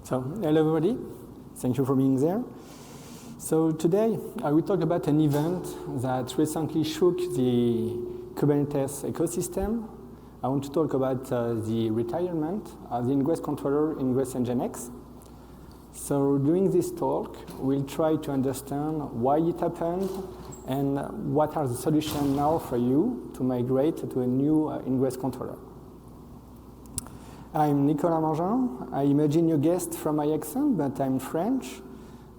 So, hello everybody. Thank you for being there. So today I will talk about an event that recently shook the Kubernetes ecosystem. I want to talk about the retirement of the Ingress controller Ingress-NGINX. So during this talk, we'll try to understand why it happened and what are the solutions now for you to migrate to a new Ingress controller. I'm Nicolas Mengin. I imagine you guessed from my accent, but I'm French,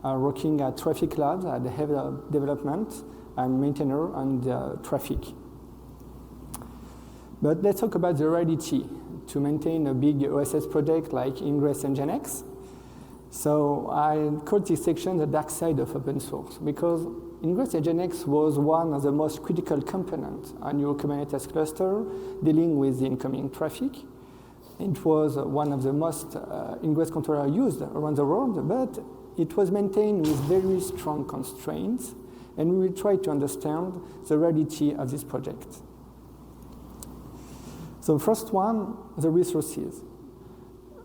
working at Traefik Labs at the head of development. I'm maintainer on Traefik. But let's talk about the reality to maintain a big OSS project like Ingress-NGINX. So I call this section the dark side of open source because Ingress-NGINX was one of the most critical components on your Kubernetes cluster dealing with the incoming traffic. It was one of the most Ingress controllers used around the world, but it was maintained with very strong constraints, and we will try to understand the reality of this project. So first one, the resources.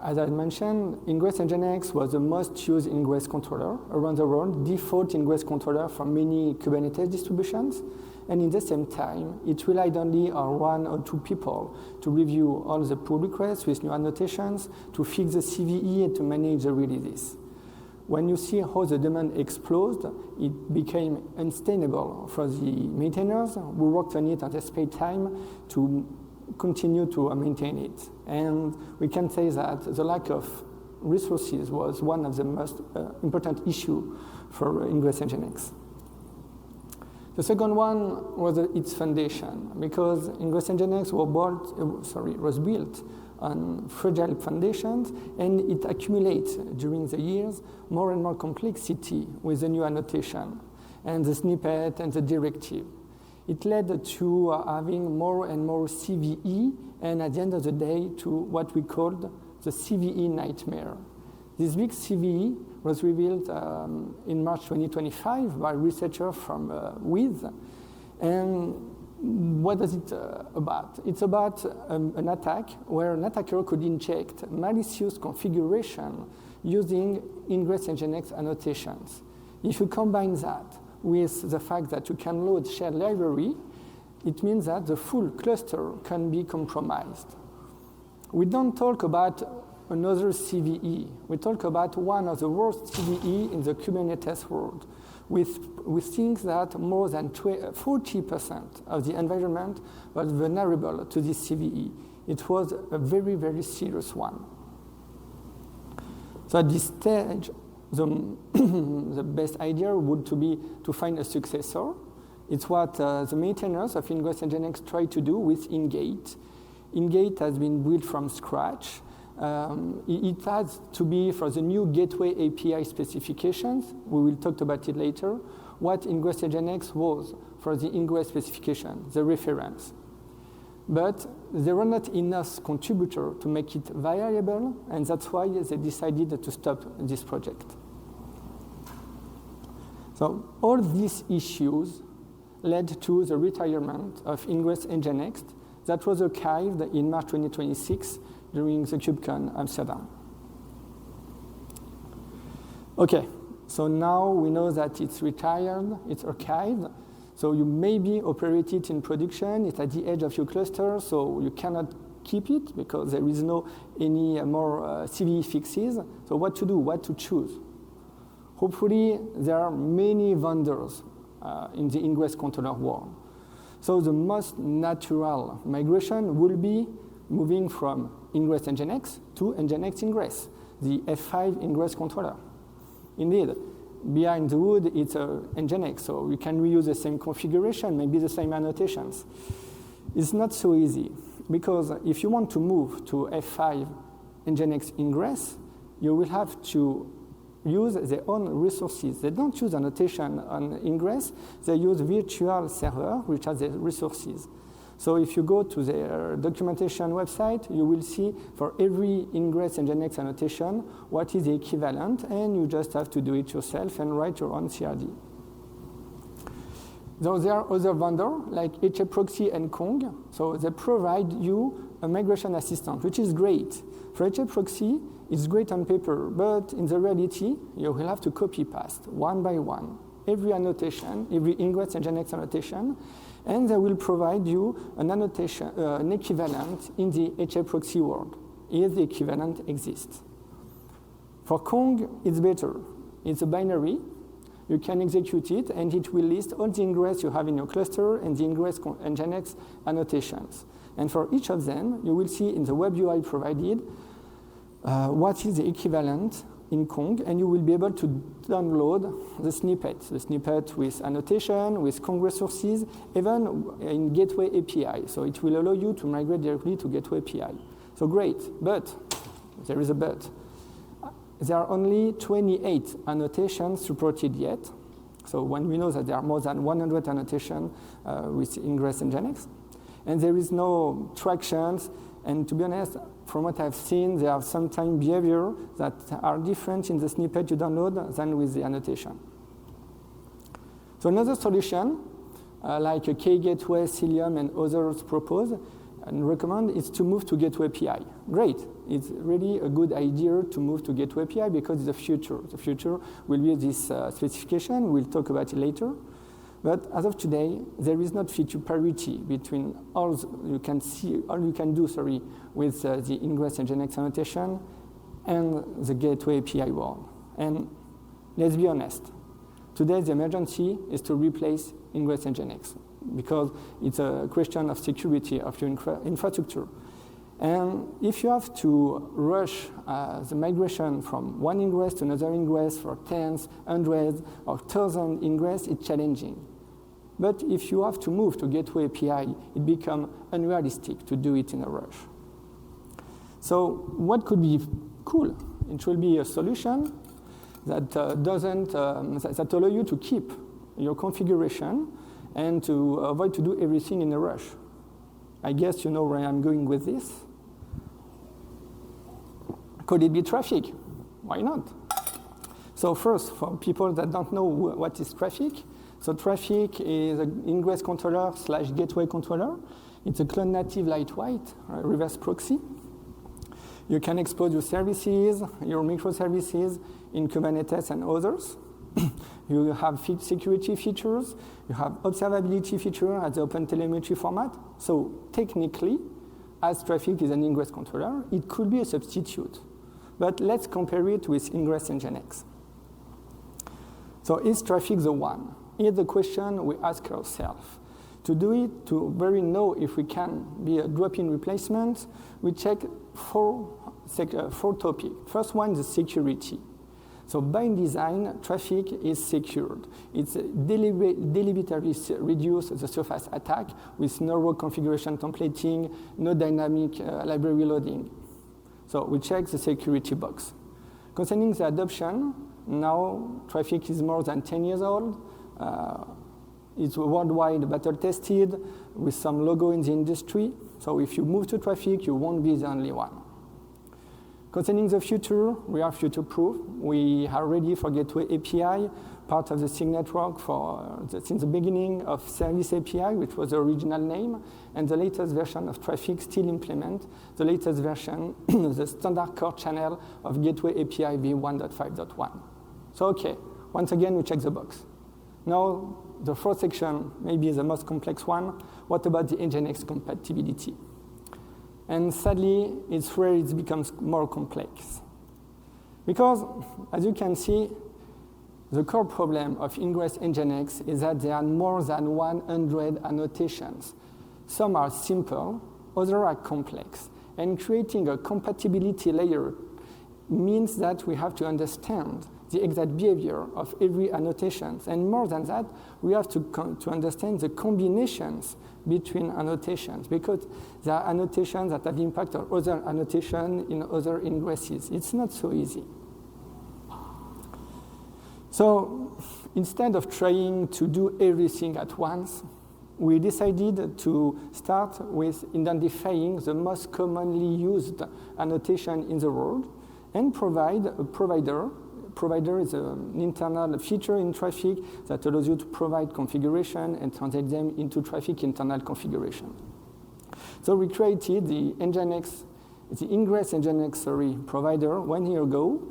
As I mentioned, Ingress-NGINX was the most used Ingress controller around the world, default Ingress controller for many Kubernetes distributions. And in the same time, it relied only on one or two people to review all the pull requests with new annotations, to fix the CVE, and to manage the releases. When you see how the demand exploded, it became unsustainable for the maintainers who worked on it and they spent time to continue to maintain it. And we can say that the lack of resources was one of the most important issues for Ingress-NGINX. The second one was its foundation, because Ingress-NGINX was built on fragile foundations, and it accumulates during the years more and more complexity with the new annotation and the snippet and the directive. It led to having more and more CVE, and at the end of the day, to what we called the CVE nightmare. This big CVE was revealed in March 2025 by researchers from Vauge. And what is it about? It's about an attack where an attacker could inject malicious configuration using Ingress-NGINX annotations. If you combine that with the fact that you can load shared library, it means that the full cluster can be compromised. We don't talk about another CVE. We talk about one of the worst CVE in the Kubernetes world, with things that more than 40% of the environment was vulnerable to this CVE. It was a very, very serious one. So at this stage, the best idea would be to find a successor. It's what the maintainers of Ingress-NGINX try to do with Ingate. Ingate has been built from scratch. It has to be for the new gateway API specifications. We will talk about it later. What Ingress-NGINX was for the Ingress specification, the reference. But there were not enough contributors to make it viable, and that's why they decided to stop this project. So all these issues led to the retirement of Ingress-NGINX that was archived in March 2026 during the KubeCon Amsterdam. Okay, so now we know that it's retired, it's archived, so you maybe operate it in production, it's at the edge of your cluster, so you cannot keep it because there is no any more CVE fixes. So what to do, what to choose? Hopefully, there are many vendors in the Ingress controller world. So the most natural migration will be moving from Ingress-NGINX to NGINX Ingress, the F5 Ingress controller. Indeed, behind the hood, it's NGINX, so you can reuse the same configuration, maybe the same annotations. It's not so easy, because if you want to move to F5 NGINX Ingress, you will have to use their own resources. They don't use annotation on Ingress, they use virtual server, which has the resources. So if you go to their documentation website, you will see for every Ingress-NGINX annotation what is the equivalent, and you just have to do it yourself and write your own CRD. Though there are other vendors like HAProxy and Kong, so they provide you a migration assistant, which is great. For HAProxy, It's great on paper, but in the reality, you will have to copy paste one by one every annotation, every Ingress-NGINX annotation, and they will provide you an annotation, an equivalent in the HA proxy world, if the equivalent exists. For Kong, it's better. It's a binary. You can execute it, and it will list all the ingress you have in your cluster and the Ingress-NGINX annotations. And for each of them, you will see in the web UI provided what is the equivalent in Kong, and you will be able to download the snippet with annotation, with Kong resources, even in Gateway API. So it will allow you to migrate directly to Gateway API. So great, but there is a but. There are only 28 annotations supported yet. So when we know that there are more than 100 annotations with Ingress-NGINX, and there is no tractions, and to be honest, from what I've seen, there are sometimes behavior that are different in the snippet you download than with the annotation. So another solution, like a K-Gateway, Cilium, and others propose and recommend, is to move to Gateway API. Great. It's really a good idea to move to Gateway API because it's the future. The future will be this specification. We'll talk about it later. But as of today, there is not feature parity between all you can do with the Ingress-NGINX annotation and the Gateway API world. And let's be honest, today the emergency is to replace Ingress-NGINX because it's a question of security of your infrastructure. And if you have to rush the migration from one ingress to another ingress for tens, hundreds, or thousands ingress, it's challenging. But if you have to move to Gateway API, it becomes unrealistic to do it in a rush. So what could be cool? It will be a solution that that allow you to keep your configuration and to avoid to do everything in a rush. I guess you know where I'm going with this. Could it be Traefik? Why not? So first, for people that don't know what is Traefik, so Traefik is an ingress controller / gateway controller. It's a clone native lightweight reverse proxy. You can expose your services, your microservices in Kubernetes and others. You have security features. You have observability feature at the OpenTelemetry format. So technically, as Traefik is an ingress controller, it could be a substitute. But let's compare it with Ingress-NGINX. So is Traefik the one? Here's the question we ask ourselves. To do it, to really know if we can be a drop-in replacement, we check four topics. First one is the security. So by design, Traefik is secured. It's deliberately reduce the surface attack with no row configuration templating, no dynamic library loading. So we check the security box. Concerning the adoption, now Traefik is more than 10 years old. It's worldwide battle tested with some logo in the industry. So if you move to Traefik, you won't be the only one. Concerning the future, we are future-proof. We are ready for Gateway API, part of the SIG network since the beginning of Service API, which was the original name, and the latest version of Traefik still implement the latest version, the standard core channel of Gateway API v1.5.1. So okay, once again, we check the box. Now, the fourth section, maybe the most complex one. What about the NGINX compatibility? And sadly, it's where it becomes more complex. Because, as you can see, the core problem of Ingress-NGINX is that there are more than 100 annotations. Some are simple, others are complex. And creating a compatibility layer means that we have to understand the exact behavior of every annotation. And more than that, we have to understand the combinations between annotations, because there are annotations that have impact on other annotations in other ingresses. It's not so easy. So instead of trying to do everything at once, we decided to start with identifying the most commonly used annotation in the world and provide a provider. Provider is an internal feature in Traefik that allows you to provide configuration and translate them into Traefik internal configuration. So we created the NGINX the Ingress-NGINX provider 1 year ago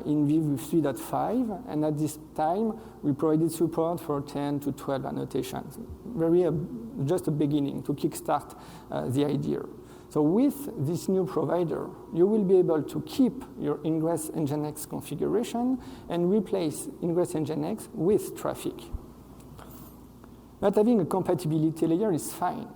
in Vue 3.5, and at this time we provided support for 10 to 12 annotations. Just a beginning to kickstart the idea. So with this new provider, you will be able to keep your Ingress-NGINX configuration and replace Ingress-NGINX with Traefik. Not having a compatibility layer is fine,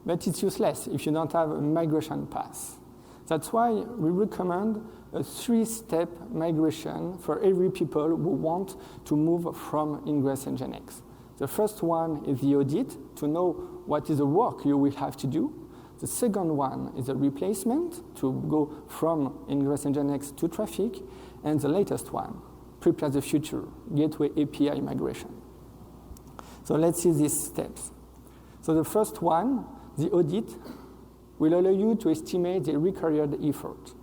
but it's useless if you don't have a migration path. That's why we recommend a 3-step migration for every people who want to move from Ingress-NGINX. The first one is the audit, to know what is the work you will have to do. The second one is a replacement, to go from Ingress-NGINX to Traefik. And the latest one, prepare the future, gateway API migration. So let's see these steps. So the first one, the audit, will allow you to estimate the required effort.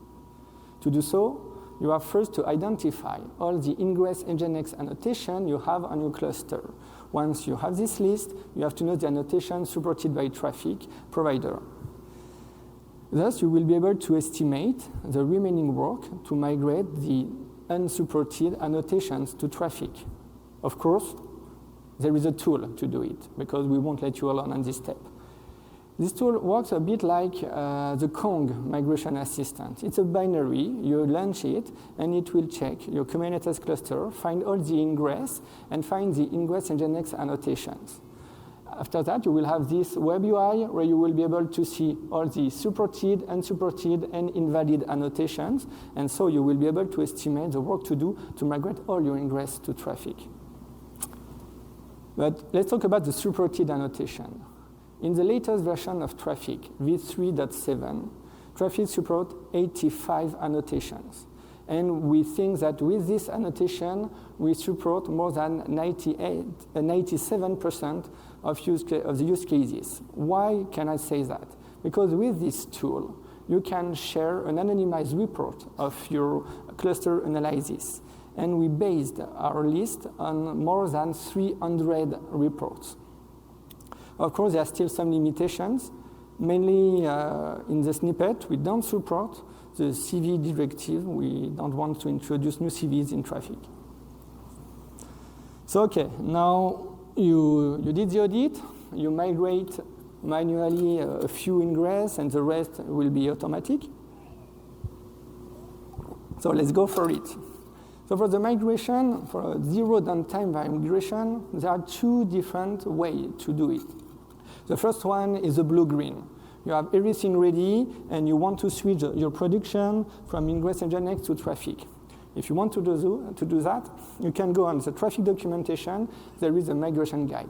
To do so, you have first to identify all the Ingress-NGINX annotation you have on your cluster. Once you have this list, you have to know the annotation supported by Traefik provider. Thus, you will be able to estimate the remaining work to migrate the unsupported annotations to Traefik. Of course, there is a tool to do it, because we won't let you alone on this step. This tool works a bit like the Kong migration assistant. It's a binary, you launch it, and it will check your Kubernetes cluster, find all the ingress, and find the Ingress-NGINX annotations. After that, you will have this web UI where you will be able to see all the supported, unsupported, and invalid annotations, and so you will be able to estimate the work to do to migrate all your ingress to Traefik. But let's talk about the supported annotation. In the latest version of Traefik, v3.7, Traefik supports 85 annotations. And we think that with this annotation, we support more than 97% of the use cases. Why can I say that? Because with this tool, you can share an anonymized report of your cluster analysis. And we based our list on more than 300 reports. Of course, there are still some limitations. Mainly in the snippet, we don't support the CV directive. We don't want to introduce new CVs in Traefik. So, okay, now you did the audit. You migrate manually a few ingress, and the rest will be automatic. So let's go for it. So for the migration, for a zero downtime migration, there are 2 different ways to do it. The first one is the blue-green. You have everything ready, and you want to switch your production from Ingress-NGINX to Traefik. If you want to do that, you can go on the Traefik documentation. There is a migration guide.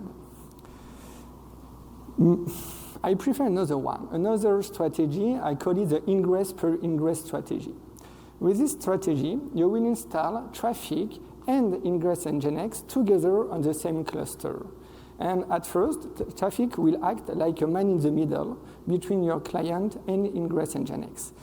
I prefer another one, another strategy. I call it the ingress per ingress strategy. With this strategy, you will install Traefik and Ingress-NGINX together on the same cluster. And at first, Traefik will act like a man in the middle between your client and Ingress-NGINX.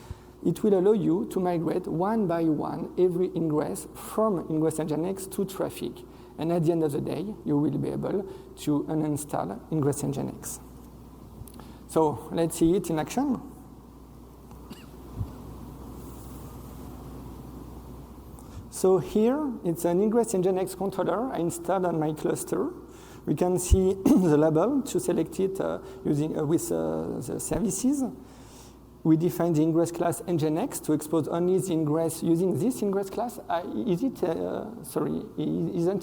It will allow you to migrate one by one every ingress from Ingress-NGINX to Traefik. And at the end of the day, you will be able to uninstall Ingress-NGINX. So let's see it in action. So here, it's an Ingress-NGINX controller I installed on my cluster. We can see the label to select it with the services. We define the ingress class NGINX to expose only the ingress using this ingress class. Isn't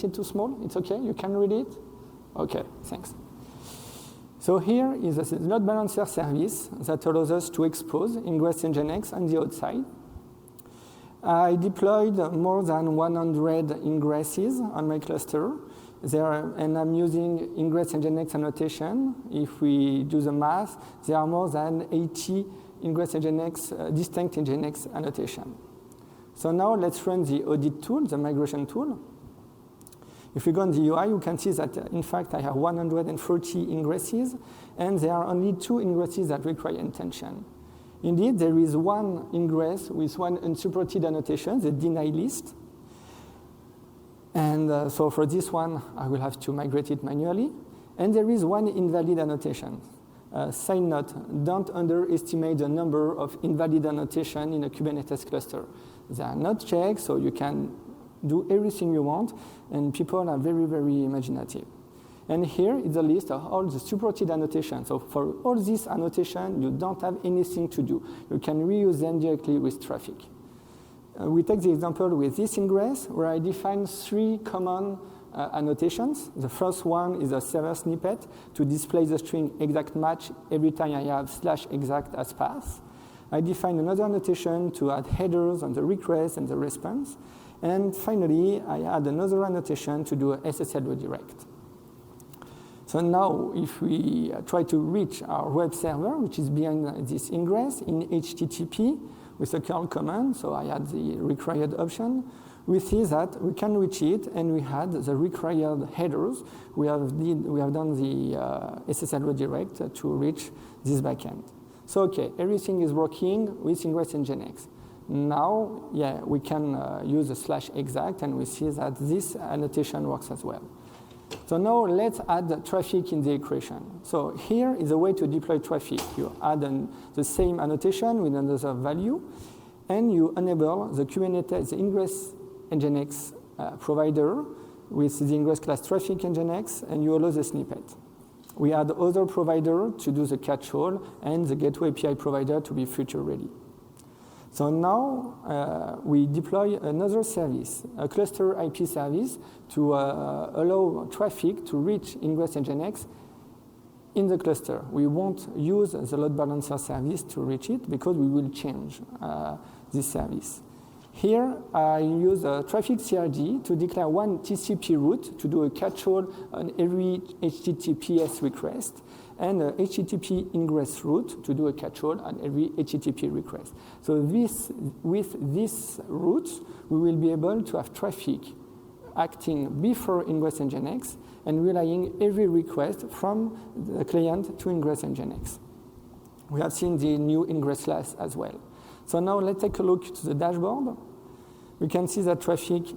it too small? It's okay, you can read it? Okay, thanks. So here is a load balancer service that allows us to expose Ingress-NGINX on the outside. I deployed more than 100 ingresses on my cluster. And I'm using Ingress-NGINX annotation. If we do the math, there are more than 80 Ingress-NGINX, distinct NGINX annotation. So now let's run the audit tool, the migration tool. If we go on the UI, you can see that, in fact, I have 140 ingresses, and there are only 2 ingresses that require attention. Indeed, there is one ingress with one unsupported annotation, the deny list. And so for this one, I will have to migrate it manually. And there is one invalid annotation. Side note, don't underestimate the number of invalid annotations in a Kubernetes cluster. They are not checked, so you can do everything you want, and people are very, very imaginative. And here is a list of all the supported annotations. So for all these annotations, you don't have anything to do. You can reuse them directly with Traefik. We take the example with this ingress, where I define 3 common annotations. The first one is a server snippet to display the string exact match every time I have /exact as path. I define another annotation to add headers on the request and the response. And finally, I add another annotation to do a SSL redirect. So now, if we try to reach our web server, which is behind this ingress in HTTP with a curl command, so I add the required option, we see that we can reach it, and we had the required headers. We have done the SSL redirect to reach this backend. So okay, everything is working with Ingress-NGINX. Now, yeah, we can use a /exact, and we see that this annotation works as well. So now let's add Traefik in the equation. So here is a way to deploy Traefik. You add the same annotation with another value, and you enable the Kubernetes, the Ingress-NGINX provider with the Ingress class Traefik NGINX, and you allow the snippet. We add other provider to do the catch-all, and the gateway API provider to be future ready. So now we deploy another service, a cluster IP service, to allow Traefik to reach Ingress-NGINX in the cluster. We won't use the load balancer service to reach it because we will change this service. Here, I use a Traefik CRD to declare one TCP route to do a catch-all on every HTTPS request, and a HTTP ingress route to do a catch-all on every HTTP request. So with this route, we will be able to have Traefik acting before Ingress-NGINX and relaying every request from the client to Ingress-NGINX. We have seen the new ingress class as well. So now let's take a look to the dashboard. We can see that Traefik,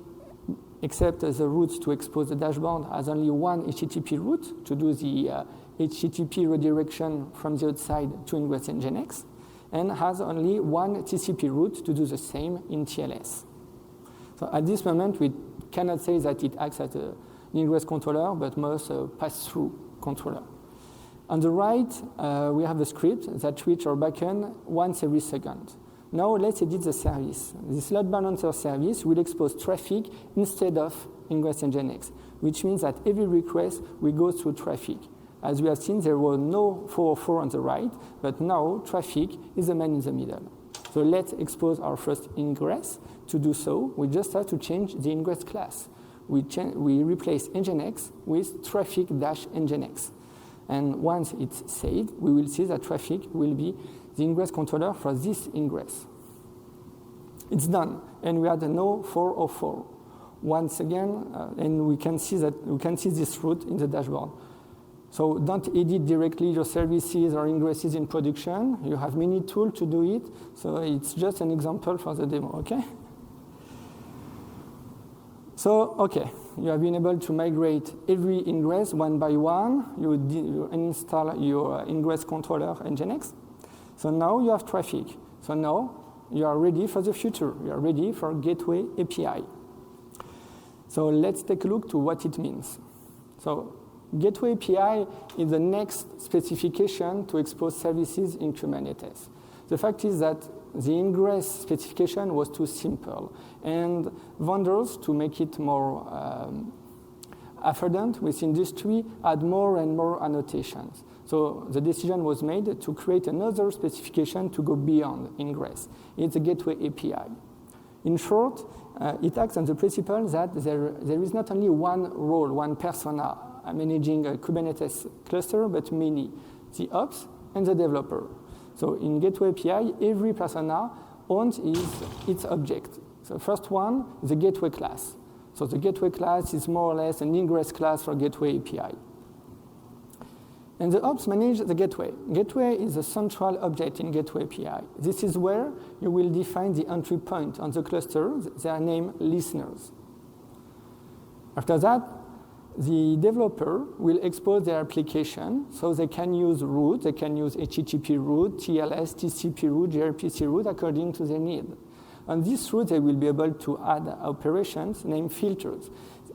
except the routes to expose the dashboard, has only one HTTP route to do the HTTP redirection from the outside to Ingress-NGINX, and has only one TCP route to do the same in TLS. So at this moment, we cannot say that it acts as an ingress controller, but more a pass-through controller. On the right, we have a script that reaches our backend once every second. Now let's edit the service. This load balancer service will expose Traefik instead of Ingress-NGINX, which means that every request will go through Traefik. As we have seen, there was no 404 on the right, but now Traefik is the man in the middle. So let's expose our first ingress. To do so, we just have to change the ingress class. We replace NGINX with Traefik-NGINX. And once it's saved, we will see that Traefik will be the ingress controller for this ingress. It's done, and we had no 404. Once again, and we can see this route in the dashboard. So don't edit directly your services or ingresses in production. You have many tools to do it. So it's just an example for the demo, okay? So, okay, you have been able to migrate every ingress one by one. You install your ingress controller NGINX. So now you have Traefik. So now you are ready for the future. You are ready for Gateway API. So let's take a look to what it means. So Gateway API is the next specification to expose services in Kubernetes. The fact is that the ingress specification was too simple, and vendors, to make it more affordant with industry, add more and more annotations. So the decision was made to create another specification to go beyond ingress. It's a Gateway API. In short, it acts on the principle that there is not only one role, one persona managing a Kubernetes cluster, but many, the ops and the developer. So in Gateway API, every persona owns its object. So the first one is the gateway class. So the gateway class is more or less an ingress class for Gateway API. And the ops manage the gateway. Gateway is a central object in Gateway API. This is where you will define the entry point on the cluster. They are named listeners. After that, the developer will expose their application, so they can use root, they can use HTTP root, TLS, TCP root, gRPC root according to their need. On this root, they will be able to add operations named filters.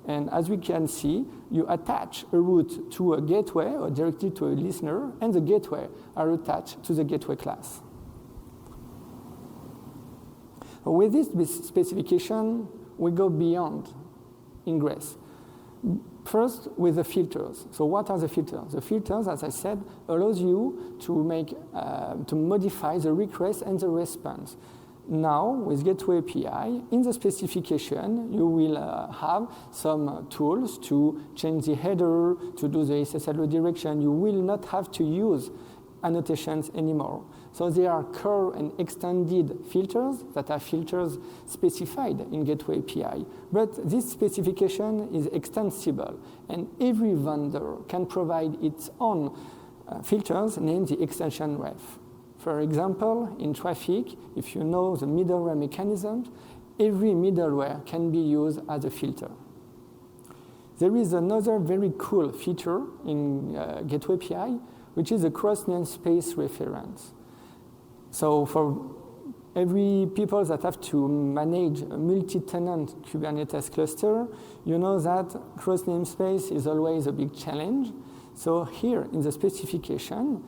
And as we can see, you attach a root to a gateway or directly to a listener, and the gateway are attached to the gateway class. With this specification, we go beyond Ingress. First, with the filters. So what are the filters? The filters, as I said, allows you to modify the request and the response. Now, with Gateway API, in the specification, you will have some tools to change the header, to do the SSL redirection. You will not have to use annotations anymore. So there are core and extended filters that are filters specified in Gateway API. But this specification is extensible, and every vendor can provide its own filters named the extension ref. For example, in Traefik, if you know the middleware mechanisms, every middleware can be used as a filter. There is another very cool feature in Gateway API, which is a cross-namespace reference. So for every people that have to manage a multi-tenant Kubernetes cluster, you know that cross-namespace is always a big challenge. So here in the specification,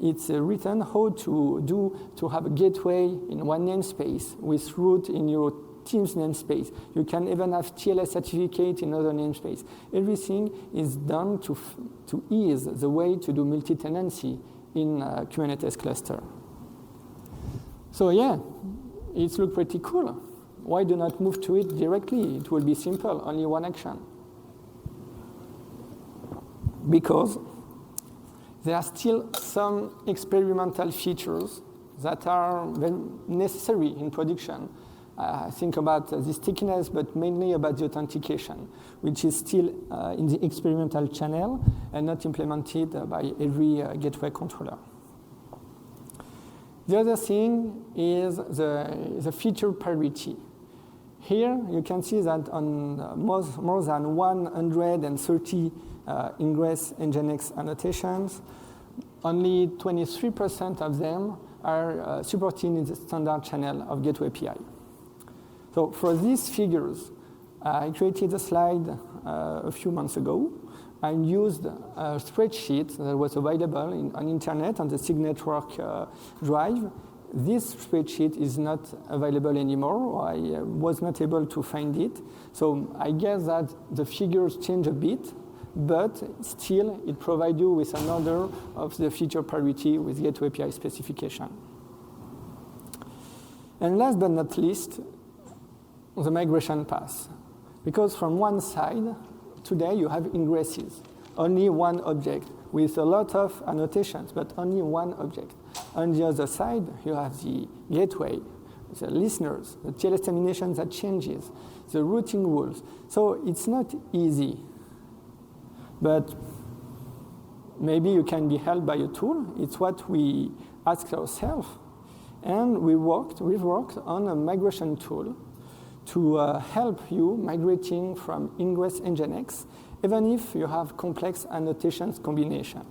it's written how to have a gateway in one namespace with root in your team's namespace. You can even have TLS certificate in other namespace. Everything is done to ease the way to do multi-tenancy in a Kubernetes cluster. So yeah, it looks pretty cool. Why do not move to it directly? It will be simple, only one action. Because there are still some experimental features that are very necessary in production. Think about the stickiness, but mainly about the authentication, which is still in the experimental channel and not implemented by every gateway controller. The other thing is the feature parity. Here you can see that on more than 130 Ingress-NGINX annotations, only 23% of them are supported in the standard channel of Gateway API. So for these figures, I created a slide a few months ago. I used a spreadsheet that was available on internet on the SIG network drive. This spreadsheet is not available anymore. I was not able to find it. So I guess that the figures change a bit, but still it provides you with another of the feature parity with Gateway API specification. And last but not least, the migration path. Because from one side, today you have ingresses, only one object with a lot of annotations, but only one object. On the other side, you have the gateway, the listeners, the TLS termination that changes, the routing rules. So it's not easy, but maybe you can be helped by a tool. It's what we asked ourselves. And we've worked on a migration tool to help you migrating from Ingress-NGINX, even if you have complex annotations combination.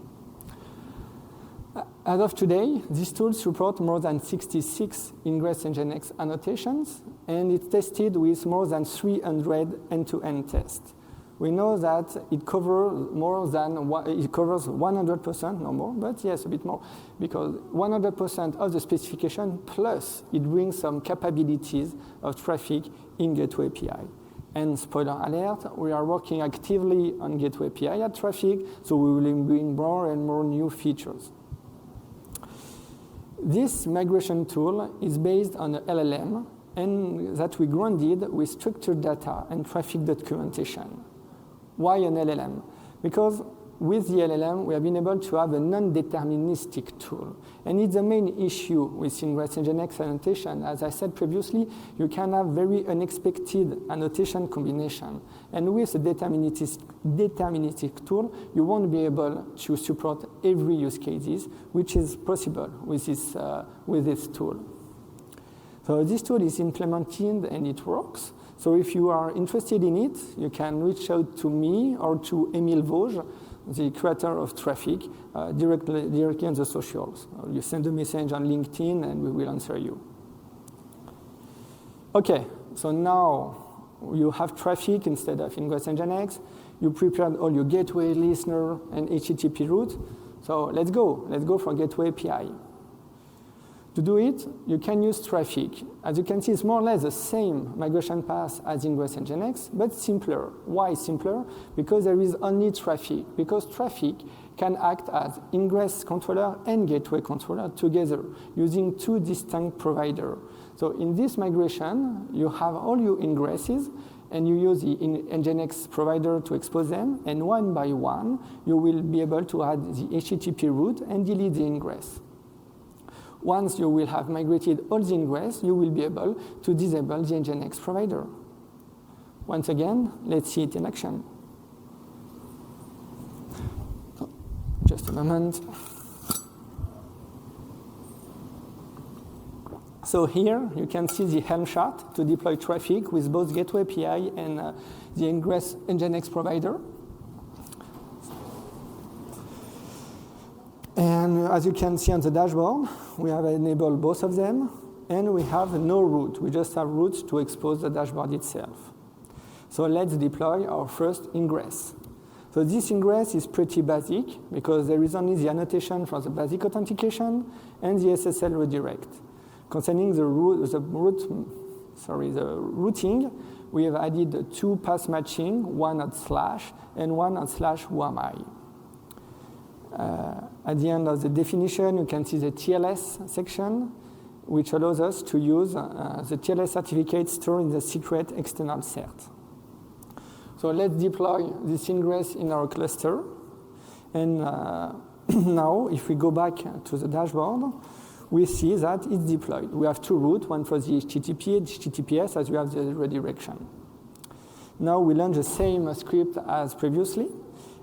As of today, this tool supports more than 66 Ingress-NGINX annotations, and it's tested with more than 300 end-to-end tests. We know that it covers 100%, no more, but yes, a bit more, because 100% of the specification, plus it brings some capabilities of Traefik in Gateway API. And spoiler alert, we are working actively on Gateway API at Traefik, so we will bring more and more new features. This migration tool is based on an LLM, and that we grounded with structured data and Traefik documentation. Why an LLM? Because with the LLM, we have been able to have a non-deterministic tool. And it's the main issue with Ingress-NGINX annotation. As I said previously, you can have very unexpected annotation combination. And with a deterministic tool, you won't be able to support every use cases, which is possible with this tool. So this tool is implemented and it works. So if you are interested in it, you can reach out to me or to Emile Vauge, the creator of Traefik, directly on the socials. You send a message on LinkedIn and we will answer you. Okay, so now you have Traefik instead of Ingress-NGINX. You prepared all your gateway, listener, and HTTP route. So let's go. Let's go for gateway API. To do it, you can use Traefik. As you can see, it's more or less the same migration path as Ingress-NGINX, but simpler. Why simpler? Because there is only Traefik. Because Traefik can act as ingress controller and gateway controller together using two distinct providers. So in this migration, you have all your ingresses, and you use the NGINX provider to expose them, and one by one, you will be able to add the HTTP route and delete the ingress. Once you will have migrated all the ingress, you will be able to disable the NGINX provider. Once again, let's see it in action. Just a moment. So here, you can see the Helm chart to deploy Traefik with both Gateway API and the Ingress-NGINX provider. And as you can see on the dashboard, we have enabled both of them, and we have no route. We just have routes to expose the dashboard itself. So let's deploy our first ingress. So this ingress is pretty basic, because there is only the annotation for the basic authentication and the SSL redirect. Concerning the routing, we have added two path matching, one at / and one at /wami. At the end of the definition, you can see the TLS section, which allows us to use the TLS certificate stored in the secret external cert. So let's deploy this ingress in our cluster. And now, if we go back to the dashboard, we see that it's deployed. We have two routes, one for the HTTP and HTTPS, as we have the redirection. Now we launch the same script as previously,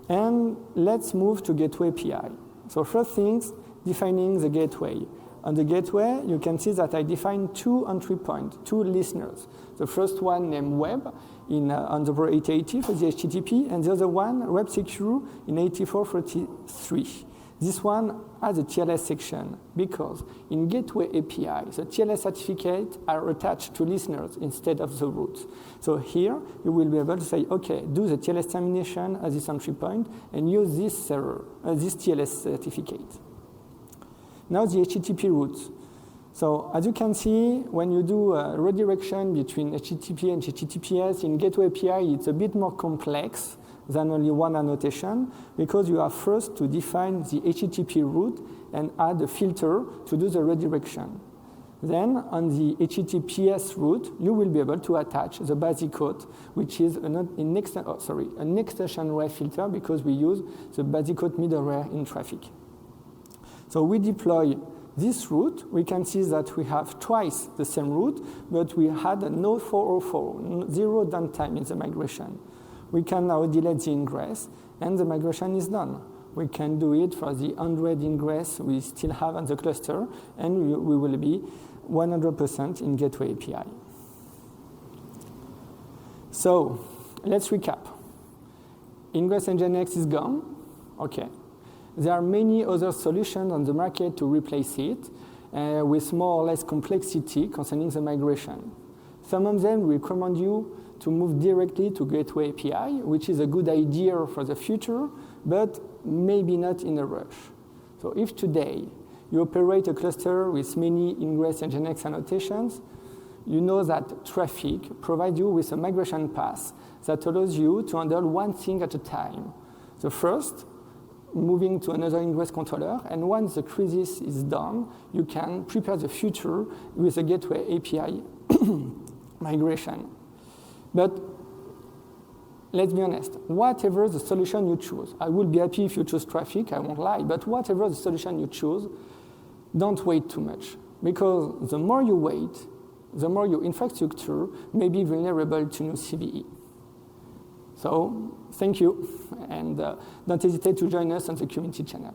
and let's move to Gateway API. So first things, defining the gateway. On the gateway, you can see that I defined two entry points, two listeners. The first one named web on the port 8080 for the HTTP, and the other one, web secure in 8443. This one has a TLS section because in Gateway API, the TLS certificates are attached to listeners instead of the routes. So here, you will be able to say, OK, do the TLS termination as this entry point and use this server, this TLS certificate. Now the HTTP routes. So as you can see, when you do a redirection between HTTP and HTTPS in Gateway API, it's a bit more complex than only one annotation, because you have first to define the HTTP route and add a filter to do the redirection. Then, on the HTTPS route, you will be able to attach the basic code, which is an extension array filter, because we use the basic code middleware in Traefik. So we deploy this route. We can see that we have twice the same route, but we had no 404, zero downtime in the migration. We can now delete the ingress, and the migration is done. We can do it for the 100 ingress we still have on the cluster, and we will be 100% in Gateway API. So let's recap. Ingress-NGINX is gone. OK. There are many other solutions on the market to replace it, with more or less complexity concerning the migration. Some of them recommend you to move directly to Gateway API, which is a good idea for the future, but maybe not in a rush. So if today you operate a cluster with many Ingress-NGINX annotations, you know that Traefik provides you with a migration path that allows you to handle one thing at a time. So first, moving to another ingress controller, and once the crisis is done, you can prepare the future with a Gateway API migration. But let's be honest, whatever the solution you choose, I will be happy if you choose Traefik, I won't lie, but whatever the solution you choose, don't wait too much. Because the more you wait, the more your infrastructure may be vulnerable to new CVE. So thank you, and don't hesitate to join us on the community channel.